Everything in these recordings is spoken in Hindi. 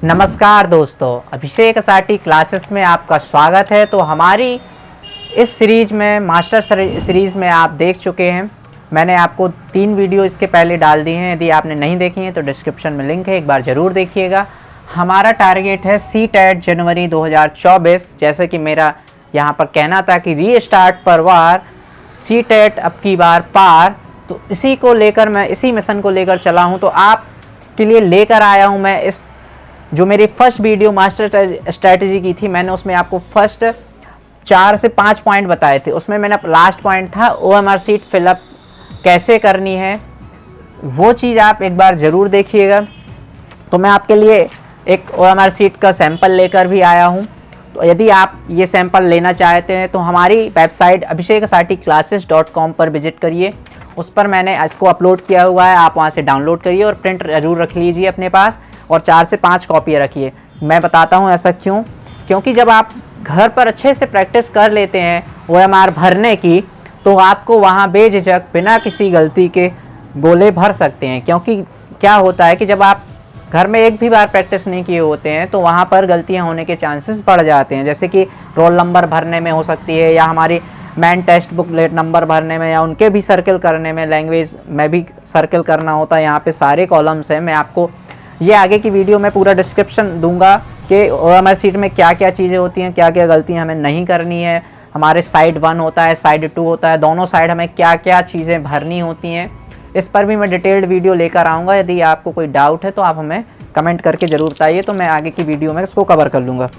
नमस्कार दोस्तों, अभिषेक असाटी क्लासेस में आपका स्वागत है। तो हमारी इस सीरीज़ में मास्टर सीरीज़ में आप देख चुके हैं। मैंने आपको 3 वीडियो इसके पहले डाल दी हैं। यदि आपने नहीं देखी हैं तो डिस्क्रिप्शन में लिंक है, एक बार ज़रूर देखिएगा। हमारा टारगेट है CTET जनवरी 2024। जैसे कि मेरा यहाँ पर कहना था कि रीस्टार्ट पर वार, CTET अब की बार पार, तो इसी को लेकर मैं इसी मिशन को लेकर चला हूँ। तो आप के लिए लेकर आया हूँ मैं इस जो मेरी फर्स्ट वीडियो मास्टर स्ट्रैटेजी की थी। मैंने उसमें आपको फर्स्ट 4 से 5 पॉइंट बताए थे। उसमें मैंने लास्ट पॉइंट था OMR सीट फिलअप कैसे करनी है, वो चीज़ आप एक बार ज़रूर देखिएगा। तो मैं आपके लिए एक OMR सीट का सैंपल लेकर भी आया हूँ। तो यदि आप ये सैंपल लेना चाहते हैं तो हमारी वेबसाइट abhishekasati.classes.com पर विजिट करिए। उस पर मैंने इसको अपलोड किया हुआ है, आप वहाँ से डाउनलोड करिए और प्रिंट ज़रूर रख लीजिए अपने पास, और 4 से 5 कॉपियाँ रखिए। मैं बताता हूँ ऐसा क्यों, क्योंकि जब आप घर पर अच्छे से प्रैक्टिस कर लेते हैं OMR भरने की, तो आपको वहाँ बेझिझक बिना किसी गलती के गोले भर सकते हैं। क्योंकि क्या होता है कि जब आप घर में एक भी बार प्रैक्टिस नहीं किए होते हैं तो वहाँ पर गलतियाँ होने के चांसेस बढ़ जाते हैं। जैसे कि रोल नंबर भरने में हो सकती है, या हमारी मैन टेक्स्ट बुकलेट नंबर भरने में, या उनके भी सर्कल करने में, लैंग्वेज में भी सर्कल करना होता है। यहाँ पे सारे कॉलम्स हैं। मैं आपको ये आगे की वीडियो में पूरा डिस्क्रिप्शन दूंगा कि OMR सीट में क्या क्या चीज़ें होती हैं, क्या क्या गलतियाँ हमें नहीं करनी है। हमारे साइड 1 होता है, साइड 2 होता है, दोनों साइड हमें क्या क्या चीज़ें भरनी होती हैं, इस पर भी मैं डिटेल्ड वीडियो लेकर आऊँगा। यदि आपको कोई डाउट है तो आप हमें कमेंट करके ज़रूर बताइए, तो मैं आगे की वीडियो में इसको कवर कर लूँगा।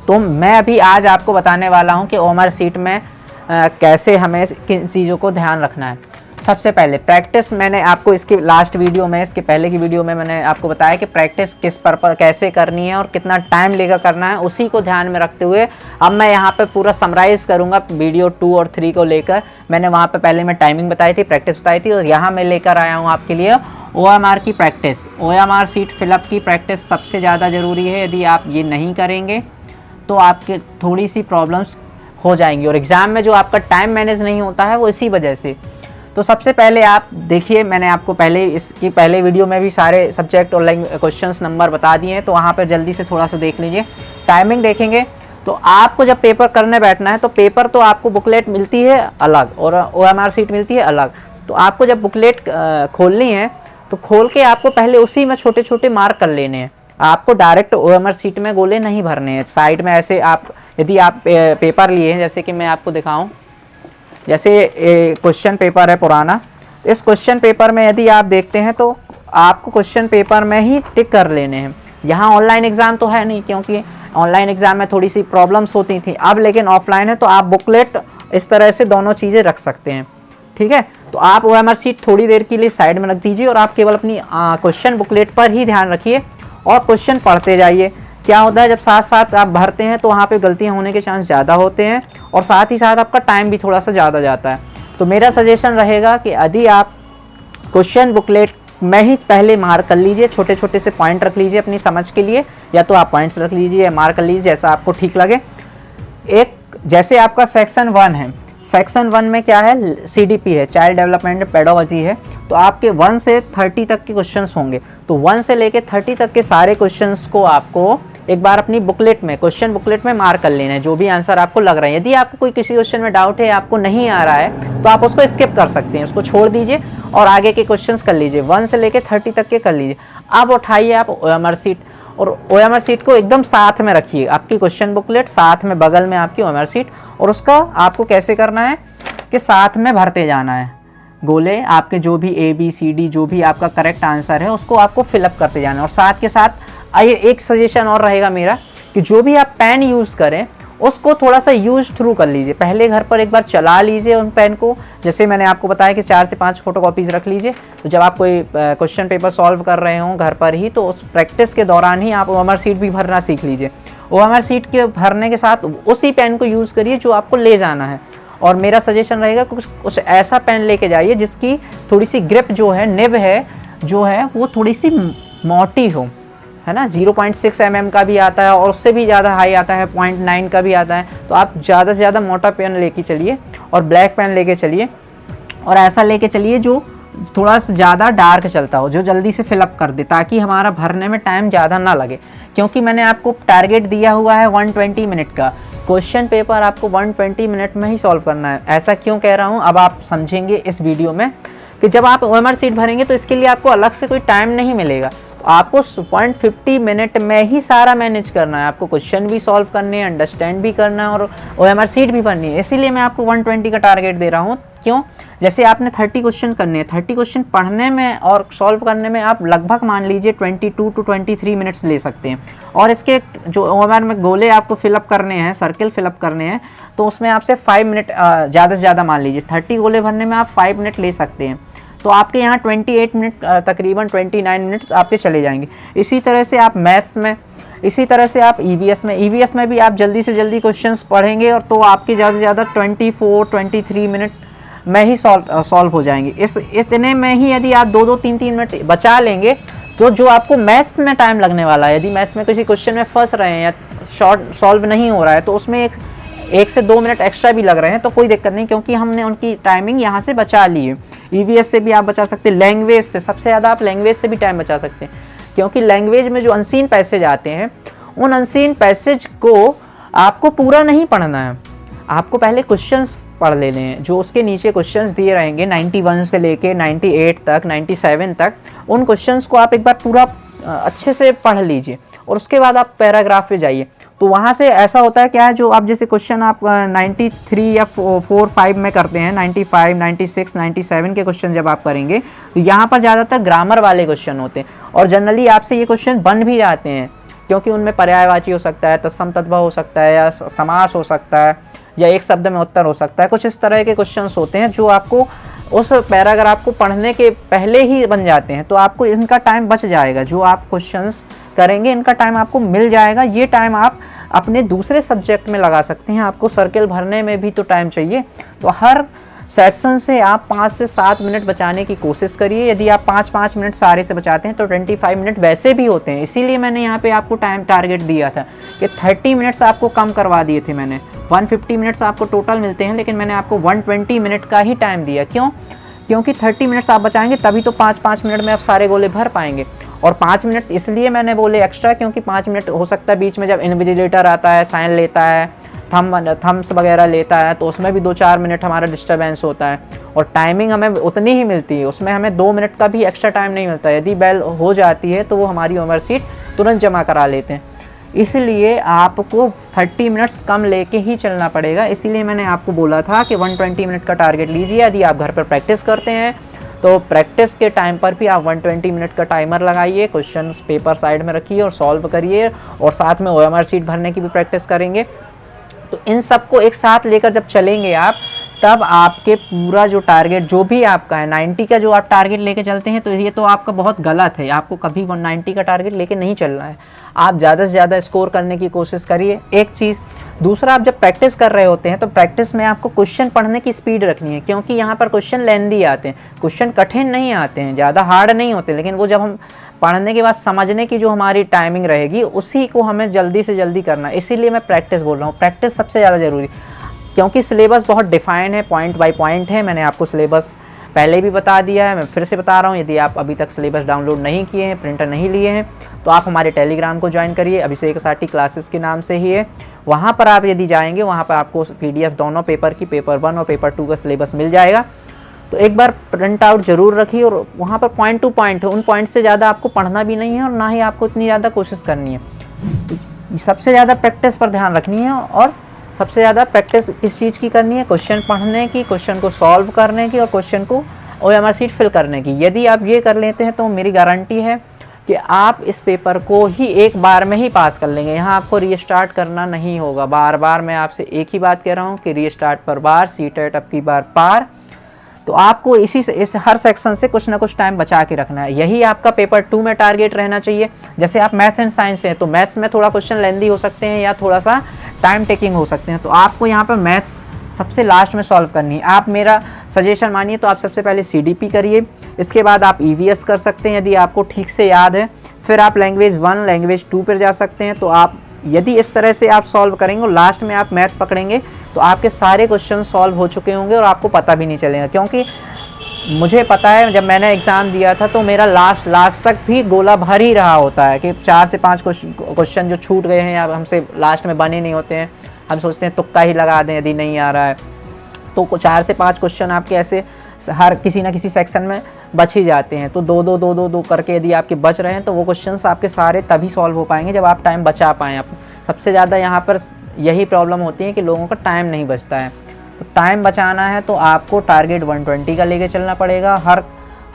तो मैं अभी आज आपको बताने वाला हूँ कि OMR सीट में कैसे हमें किन चीज़ों को ध्यान रखना है। सबसे पहले प्रैक्टिस, मैंने आपको इसकी लास्ट वीडियो में, इसके पहले की वीडियो में मैंने आपको बताया कि प्रैक्टिस किस पर्पस कैसे करनी है और कितना टाइम लेकर करना है। उसी को ध्यान में रखते हुए अब मैं यहाँ पे पूरा समराइज़ करूँगा वीडियो 2 और 3 को लेकर। मैंने वहाँ पे पहले मैं टाइमिंग बताई थी, प्रैक्टिस बताई थी, और यहाँ मैं लेकर आया हूँ आपके लिए OMR की प्रैक्टिस। OMR सीट फिलअप की प्रैक्टिस सबसे ज़्यादा ज़रूरी है। यदि आप ये नहीं करेंगे तो आपके थोड़ी सी प्रॉब्लम्स हो जाएंगी, और एग्ज़ाम में जो आपका टाइम मैनेज नहीं होता है वो इसी वजह से। तो सबसे पहले आप देखिए, मैंने आपको पहले इसकी पहले वीडियो में भी सारे सब्जेक्ट और क्वेश्चंस नंबर बता दिए हैं, तो वहाँ पर जल्दी से थोड़ा सा देख लीजिए। टाइमिंग देखेंगे तो आपको जब पेपर करने बैठना है तो पेपर तो आपको बुकलेट मिलती है अलग और OMR सीट मिलती है अलग। तो आपको जब बुकलेट खोलनी है तो खोल के आपको पहले उसी में छोटे छोटे मार्क कर लेने हैं। आपको डायरेक्ट OMR सीट में गोले नहीं भरने हैं। साइड में ऐसे आप यदि आप पेपर लिए हैं, जैसे कि मैं आपको दिखाऊं, जैसे क्वेश्चन पेपर है पुराना, तो इस क्वेश्चन पेपर में यदि आप देखते हैं तो आपको क्वेश्चन पेपर में ही टिक कर लेने हैं। यहाँ ऑनलाइन एग्ज़ाम तो है नहीं, क्योंकि ऑनलाइन एग्ज़ाम में थोड़ी सी प्रॉब्लम्स होती थी। अब लेकिन ऑफलाइन है तो आप बुकलेट इस तरह से दोनों चीज़ें रख सकते हैं, ठीक है। तो आप OMR सीट थोड़ी देर के लिए साइड में रख दीजिए और आप केवल अपनी क्वेश्चन बुकलेट पर ही ध्यान रखिए और क्वेश्चन पढ़ते जाइए। क्या होता है, जब साथ साथ आप भरते हैं तो वहाँ पे गलतियाँ होने के चांस ज़्यादा होते हैं, और साथ ही साथ आपका टाइम भी थोड़ा सा ज़्यादा जाता है। तो मेरा सजेशन रहेगा कि यदि आप क्वेश्चन बुकलेट में ही पहले मार्क कर लीजिए, छोटे छोटे से पॉइंट रख लीजिए अपनी समझ के लिए, या तो आप पॉइंट्स रख लीजिए या मार्क कर लीजिए, जैसा आपको ठीक लगे। एक जैसे आपका सेक्शन 1 है, सेक्शन 1 में क्या है, CDP है, चाइल्ड डेवलपमेंट पेडोलॉजी है। तो आपके 1 से 30 तक के क्वेश्चंस होंगे। तो 1 से लेके 30 तक के सारे क्वेश्चंस को आपको एक बार अपनी बुकलेट में, क्वेश्चन बुकलेट में मार्क कर लेना है, जो भी आंसर आपको लग रहा है। यदि आपको कोई किसी क्वेश्चन में डाउट है, आपको नहीं आ रहा है, तो आप उसको स्किप कर सकते हैं, उसको छोड़ दीजिए और आगे के क्वेश्चंस कर लीजिए। 1 से लेके 30 तक के कर लीजिए। अब उठाइए आप OMR सीट, और OMR सीट को एकदम साथ में रखिए, आपकी क्वेश्चन बुकलेट साथ में, बगल में आपकी OMR सीट, और उसका आपको कैसे करना है कि साथ में भरते जाना है गोले। आपके जो भी ABCD जो भी आपका करेक्ट आंसर है उसको आपको फिलअप करते जाना है। और साथ के साथ आइए एक सजेशन और रहेगा मेरा कि जो भी आप पेन यूज़ करें उसको थोड़ा सा यूज थ्रू कर लीजिए। पहले घर पर एक बार चला लीजिए उन पेन को, जैसे मैंने आपको बताया कि 4 से 5 फोटोकॉपीज़ रख लीजिए। तो जब आप कोई क्वेश्चन पेपर सॉल्व कर रहे हो घर पर ही, तो उस प्रैक्टिस के दौरान ही आप OMR सीट भी भरना सीख लीजिए। OMR सीट के भरने के साथ उसी पेन को यूज़ करिए जो आपको ले जाना है। और मेरा सजेशन रहेगा कुछ ऐसा पेन लेके जाइए जिसकी थोड़ी सी ग्रिप जो है, निब है जो है, वो थोड़ी सी मोटी हो, है ना। 0.6 mm का भी आता है और उससे भी ज़्यादा हाई आता है, 0.9 का भी आता है। तो आप ज़्यादा से ज़्यादा मोटा पेन लेके चलिए और ब्लैक पेन लेके चलिए, और ऐसा लेके चलिए जो थोड़ा सा ज़्यादा डार्क चलता हो, जो जल्दी से फिलअप कर दे, ताकि हमारा भरने में टाइम ज़्यादा ना लगे। क्योंकि मैंने आपको टारगेट दिया हुआ है 120 मिनट का, क्वेश्चन पेपर आपको 120 मिनट में ही सॉल्व करना है। ऐसा क्यों कह रहा हूँ अब आप समझेंगे इस वीडियो में, कि जब आप OMR शीट भरेंगे तो इसके लिए आपको अलग से कोई टाइम नहीं मिलेगा। तो आपको 150 मिनट में ही सारा मैनेज करना है। आपको क्वेश्चन भी सॉल्व करने हैं, अंडरस्टैंड भी करना है और OMR शीट भी भरनी है। इसीलिए मैं आपको 120 का टारगेट दे रहा हूँ। क्यों? जैसे आपने 30 क्वेश्चन करने हैं, 30 क्वेश्चन पढ़ने में और सॉल्व करने में आप लगभग मान लीजिए 22 टू 23 मिनट्स ले सकते हैं। और इसके जो OMR में गोले आपको फिलअप करने हैं, सर्किल फिलअप करने हैं, तो उसमें आपसे 5 मिनट ज़्यादा से ज़्यादा मान लीजिए 30 गोले भरने में आप 5 मिनट ले सकते हैं। तो आपके यहाँ 28 मिनट तकरीबन 29 मिनट्स आपके चले जाएंगे। इसी तरह से आप मैथ्स में, इसी तरह से आप EVS में भी आप जल्दी से जल्दी क्वेश्चंस पढ़ेंगे और तो आपके ज़्यादा से ज़्यादा 24-23 मिनट में ही सॉल्व हो जाएंगे। इतने में ही यदि आप 2-2, 3-3 मिनट बचा लेंगे तो जो आपको मैथ्स में टाइम लगने वाला है, यदि मैथ्स में किसी क्वेश्चन में फंस रहे हैं या शॉर्ट सॉल्व नहीं हो रहा है, तो उसमें 1 से 2 मिनट एक्स्ट्रा भी लग रहे हैं तो कोई दिक्कत नहीं, क्योंकि हमने उनकी टाइमिंग यहाँ से बचा ली है। EVS से भी आप बचा सकते हैं, लैंग्वेज से सबसे ज़्यादा आप लैंग्वेज से भी टाइम बचा सकते हैं, क्योंकि लैंग्वेज में जो अनसीन पैसेज आते हैं, उन अनसीन पैसेज को आपको पूरा नहीं पढ़ना है। आपको पहले क्वेश्चंस पढ़ लेने हैं, जो उसके नीचे क्वेश्चंस दिए रहेंगे 91 से लेके 98 तक, 97 तक, उन क्वेश्चंस को आप एक बार पूरा अच्छे से पढ़ लीजिए और उसके बाद आप पैराग्राफ पे जाइए। तो वहाँ से ऐसा होता है क्या है, जो आप जैसे क्वेश्चन आप 93 या 4-5 में करते हैं, 95, 96, 97 के क्वेश्चन जब आप करेंगे तो यहाँ पर ज़्यादातर ग्रामर वाले क्वेश्चन होते हैं और जनरली आपसे ये क्वेश्चन बन भी जाते हैं, क्योंकि उनमें पर्यायवाची हो सकता है, तत्सम तद्भव हो सकता है, या समास हो सकता है, या एक शब्द में उत्तर हो सकता है। कुछ इस तरह के क्वेश्चंस होते हैं जो आपको उस पैराग्राफ को पढ़ने के पहले ही बन जाते हैं। तो आपको इनका टाइम बच जाएगा, जो आप क्वेश्चंस करेंगे इनका टाइम आपको मिल जाएगा। ये टाइम आप अपने दूसरे सब्जेक्ट में लगा सकते हैं। आपको सर्किल भरने में भी तो टाइम चाहिए, तो हर सेक्शन से आप 5 से 7 मिनट बचाने की कोशिश करिए। यदि आप 5-5 मिनट सारे से बचाते हैं तो 25 मिनट वैसे भी होते हैं। इसीलिए मैंने यहाँ पे आपको टाइम टारगेट दिया था कि 30 मिनट्स आपको कम करवा दिए थे मैंने। 150 मिनट्स आपको टोटल मिलते हैं, लेकिन मैंने आपको 120 मिनट का ही टाइम दिया। क्यों? क्योंकि 30 मिनट्स आप बचाएंगे तभी तो 5-5 मिनट में आप सारे गोले भर पाएंगे। और 5 मिनट इसलिए मैंने बोले एक्स्ट्रा, क्योंकि 5 मिनट हो सकता है बीच में जब इन्विजिलेटर आता है, साइन लेता है, थम्स वगैरह लेता है, तो उसमें भी 2-4 मिनट हमारा डिस्टर्बेंस होता है और टाइमिंग हमें उतनी ही मिलती है, उसमें हमें 2 मिनट का भी एक्स्ट्रा टाइम नहीं मिलता। यदि बेल हो जाती है तो वो हमारी OMR शीट तुरंत जमा करा लेते हैं। इसलिए आपको 30 मिनट्स कम लेके ही चलना पड़ेगा। इसीलिए मैंने आपको बोला था कि 120 मिनट का टारगेट लीजिए। यदि आप घर पर प्रैक्टिस करते हैं तो प्रैक्टिस के टाइम पर भी आप 120 मिनट का टाइमर लगाइए, क्वेश्चन पेपर साइड में रखिए और सॉल्व करिए, और साथ में OMR शीट भरने की भी प्रैक्टिस करेंगे। तो इन सबको एक साथ लेकर जब चलेंगे आप, तब आपके पूरा जो टारगेट जो भी आपका है 90 का जो आप टारगेट लेके चलते हैं, तो ये तो आपका बहुत गलत है। आपको कभी 190 का टारगेट लेके नहीं चलना है। आप ज़्यादा से ज़्यादा स्कोर करने की कोशिश करिए, एक चीज़। दूसरा, आप जब प्रैक्टिस कर रहे होते हैं तो प्रैक्टिस में आपको क्वेश्चन पढ़ने की स्पीड रखनी है, क्योंकि यहाँ पर क्वेश्चन लेंदी आते हैं, क्वेश्चन कठिन नहीं आते हैं, ज़्यादा हार्ड नहीं होते, लेकिन वो जब हम पढ़ने के बाद समझने की जो हमारी टाइमिंग रहेगी उसी को हमें जल्दी से जल्दी करना है। इसीलिए मैं प्रैक्टिस बोल रहा हूँ, प्रैक्टिस सबसे ज़्यादा ज़रूरी, क्योंकि सिलेबस बहुत डिफाइन है, पॉइंट बाय पॉइंट है। मैंने आपको सिलेबस पहले भी बता दिया है, मैं फिर से बता रहा हूँ। यदि आप अभी तक सिलेबस डाउनलोड नहीं किए हैं, प्रिंटर नहीं लिए हैं, तो आप हमारे टेलीग्राम को ज्वाइन करिए, अभिषेक साटी क्लासेस के नाम से ही है। वहाँ पर आप यदि जाएंगे, वहाँ पर आपको PDF दोनों पेपर की, पेपर 1 और पेपर 2 का सिलेबस मिल जाएगा। तो एक बार प्रिंट आउट जरूर रखिए, और वहाँ पर पॉइंट टू पॉइंट है, उन पॉइंट से ज़्यादा आपको पढ़ना भी नहीं है और ना ही आपको इतनी ज़्यादा कोशिश करनी है। सबसे ज़्यादा प्रैक्टिस पर ध्यान रखनी है, और सबसे ज़्यादा प्रैक्टिस किस चीज़ की करनी है? क्वेश्चन पढ़ने की, क्वेश्चन को सॉल्व करने की और क्वेश्चन को OMR शीट फिल करने की। यदि आप ये कर लेते हैं तो मेरी गारंटी है कि आप इस पेपर को ही एक बार में ही पास कर लेंगे। यहाँ आपको रीस्टार्ट करना नहीं होगा। बार बार मैं आपसे एक ही बात कह रहा हूँ कि रीस्टार्ट पर बार, सीटेट अब की बार पार। तो आपको इस हर सेक्शन से कुछ ना कुछ टाइम बचा के रखना है। यही आपका पेपर 2 में टारगेट रहना चाहिए। जैसे आप मैथ्स एंड साइंस हैं तो मैथ्स में थोड़ा क्वेश्चन लेंदी हो सकते हैं या थोड़ा सा टाइम टेकिंग हो सकते हैं, तो आपको यहाँ पर मैथ्स सबसे लास्ट में सॉल्व करनी है। आप मेरा सजेशन मानिए तो आप सबसे पहले CDP करिए, इसके बाद आप EVS कर सकते हैं यदि आपको ठीक से याद है, फिर आप लैंग्वेज 1 लैंग्वेज 2 पर जा सकते हैं। तो आप यदि इस तरह से आप सॉल्व करेंगे और लास्ट में आप मैथ पकड़ेंगे तो आपके सारे क्वेश्चन सॉल्व हो चुके होंगे और आपको पता भी नहीं चलेगा, क्योंकि मुझे पता है जब मैंने एग्ज़ाम दिया था तो मेरा लास्ट तक भी गोला भर ही रहा होता है कि 4 से 5 क्वेश्चन जो छूट गए हैं या हमसे लास्ट में बने नहीं होते हैं, हम सोचते हैं तुक्का ही लगा दें यदि नहीं आ रहा है, तो 4 से 5 क्वेश्चन आपके ऐसे हर किसी ना किसी सेक्शन में बच ही जाते हैं। तो दो करके यदि आपके बच रहे हैं तो वो क्वेश्चंस आपके सारे तभी सॉल्व हो पाएंगे जब आप टाइम बचा पाएँ। सबसे ज़्यादा यहाँ पर यही प्रॉब्लम होती है कि लोगों का टाइम नहीं बचता है। तो टाइम बचाना है तो आपको टारगेट 120 का लेके चलना पड़ेगा।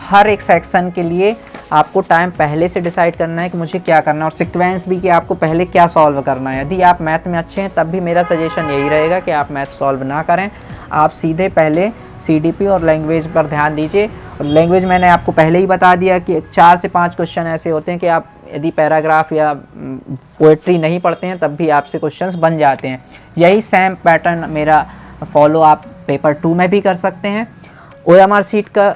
हर एक सेक्शन के लिए आपको टाइम पहले से डिसाइड करना है कि मुझे क्या करना है, और सीक्वेंस भी कि आपको पहले क्या सॉल्व करना है। यदि आप मैथ में अच्छे हैं तब भी मेरा सजेशन यही रहेगा कि आप मैथ सॉल्व ना करें, आप सीधे पहले सीडीपी और लैंग्वेज पर ध्यान दीजिए। और लैंग्वेज मैंने आपको पहले ही बता दिया कि 4 से 5 क्वेश्चन ऐसे होते हैं कि आप यदि पैराग्राफ या पोएट्री नहीं पढ़ते हैं तब भी आपसे क्वेश्चंस बन जाते हैं। यही सेम पैटर्न मेरा फॉलो आप पेपर 2 में भी कर सकते हैं। OMR शीट का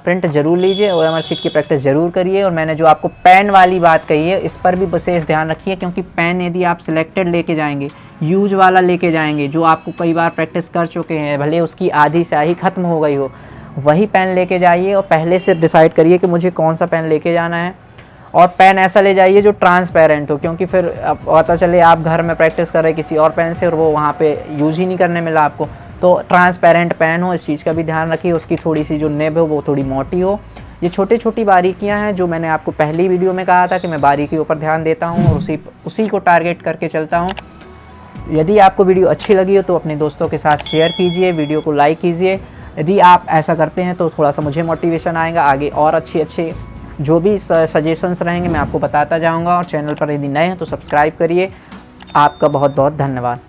प्रिंट ज़रूर लीजिए, OMR शीट की प्रैक्टिस ज़रूर करिए। और मैंने जो आपको पेन वाली बात कही है इस पर भी विशेष ध्यान रखिए, क्योंकि पेन यदि आप सिलेक्टेड लेके जाएंगे, यूज वाला लेके जाएंगे जो आपको कई बार प्रैक्टिस कर चुके हैं, भले उसकी आधी स्याही ख़त्म हो गई हो, वही पेन लेके जाइए और पहले से डिसाइड करिए कि मुझे कौन सा पेन लेके जाना है। और पेन ऐसा ले जाइए जो ट्रांसपेरेंट हो, क्योंकि फिर पता चले आप घर में प्रैक्टिस कर रहे किसी और पेन से और वो वहाँ पे यूज ही नहीं करने मिला आपको। तो ट्रांसपेरेंट पेन हो, इस चीज़ का भी ध्यान रखिए। उसकी थोड़ी सी जो नेब हो वो थोड़ी मोटी हो। ये छोटी बारीकियां हैं जो मैंने आपको पहली वीडियो में कहा था कि मैं बारीकियों पर ध्यान देता हूँ और उसी को टारगेट करके चलता हूँ। यदि आपको वीडियो अच्छी लगी हो तो अपने दोस्तों के साथ शेयर कीजिए, वीडियो को लाइक कीजिए। यदि आप ऐसा करते हैं तो थोड़ा सा मुझे मोटिवेशन आएगा, आगे और अच्छे जो भी सजेशंस रहेंगे मैं आपको बताता जाऊँगा। और चैनल पर यदि नए हैं तो सब्सक्राइब करिए। आपका बहुत बहुत धन्यवाद।